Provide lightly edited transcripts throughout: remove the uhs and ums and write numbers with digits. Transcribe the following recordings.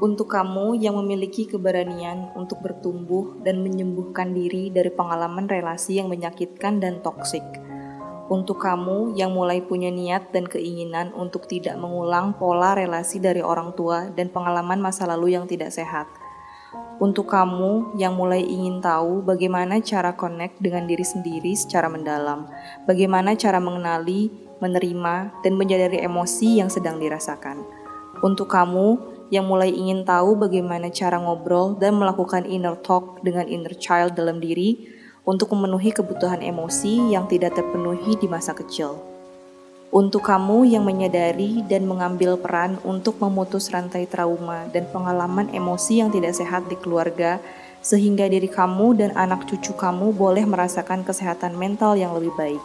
Untuk kamu yang memiliki keberanian untuk bertumbuh dan menyembuhkan diri dari pengalaman relasi yang menyakitkan dan toksik. Untuk kamu yang mulai punya niat dan keinginan untuk tidak mengulang pola relasi dari orang tua dan pengalaman masa lalu yang tidak sehat. Untuk kamu yang mulai ingin tahu bagaimana cara connect dengan diri sendiri secara mendalam, bagaimana cara mengenali, menerima, dan menyadari emosi yang sedang dirasakan. Untuk kamu yang mulai ingin tahu bagaimana cara ngobrol dan melakukan inner talk dengan inner child dalam diri untuk memenuhi kebutuhan emosi yang tidak terpenuhi di masa kecil. Untuk kamu yang menyadari dan mengambil peran untuk memutus rantai trauma dan pengalaman emosi yang tidak sehat di keluarga, sehingga diri kamu dan anak cucu kamu boleh merasakan kesehatan mental yang lebih baik.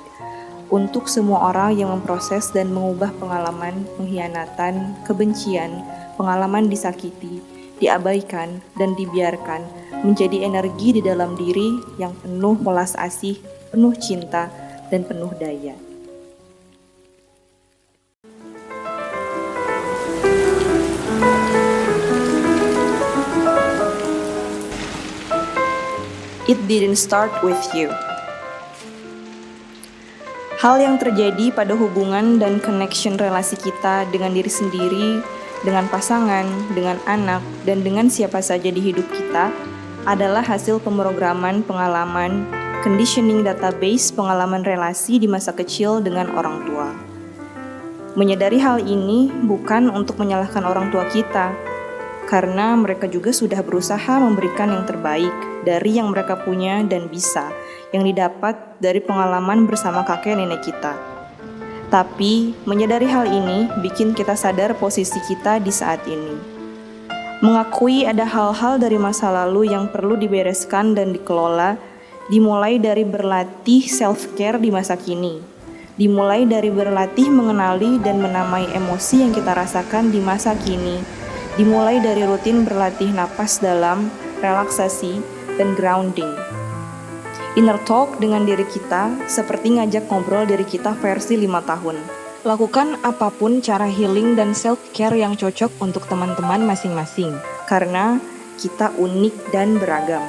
Untuk semua orang yang memproses dan mengubah pengalaman pengkhianatan, kebencian, pengalaman disakiti, diabaikan, dan dibiarkan menjadi energi di dalam diri yang penuh welas asih, penuh cinta, dan penuh daya. It didn't start with you. Hal yang terjadi pada hubungan dan connection relasi kita dengan diri sendiri, dengan pasangan, dengan anak, dan dengan siapa saja di hidup kita adalah hasil pemrograman pengalaman, conditioning database pengalaman relasi di masa kecil dengan orang tua. Menyadari hal ini bukan untuk menyalahkan orang tua kita, karena mereka juga sudah berusaha memberikan yang terbaik dari yang mereka punya dan bisa, yang didapat dari pengalaman bersama kakek nenek kita. Tapi, menyadari hal ini bikin kita sadar posisi kita di saat ini. Mengakui ada hal-hal dari masa lalu yang perlu dibereskan dan dikelola, dimulai dari berlatih self-care di masa kini. Dimulai dari berlatih mengenali dan menamai emosi yang kita rasakan di masa kini. Dimulai dari rutin berlatih napas dalam, relaksasi, dan grounding. Inner talk dengan diri kita seperti ngajak ngobrol diri kita versi 5 tahun. Lakukan apapun cara healing dan self-care yang cocok untuk teman-teman masing-masing, karena kita unik dan beragam.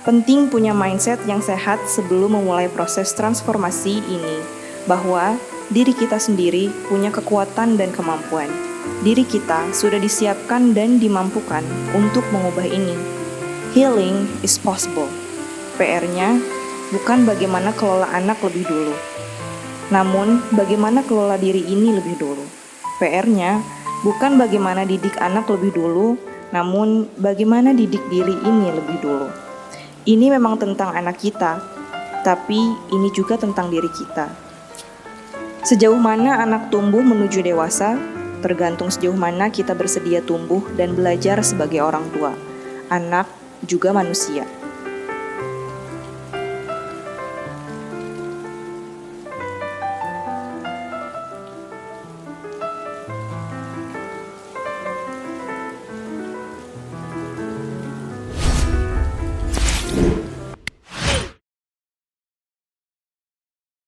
Penting punya mindset yang sehat sebelum memulai proses transformasi ini, bahwa diri kita sendiri punya kekuatan dan kemampuan. Diri kita sudah disiapkan dan dimampukan untuk mengubah ini. Healing is possible. PR-nya bukan bagaimana kelola anak lebih dulu, namun bagaimana kelola diri ini lebih dulu. PR-nya bukan bagaimana didik anak lebih dulu, namun bagaimana didik diri ini lebih dulu. Ini memang tentang anak kita, tapi ini juga tentang diri kita. Sejauh mana anak tumbuh menuju dewasa, tergantung sejauh mana kita bersedia tumbuh dan belajar sebagai orang tua. Anak juga manusia.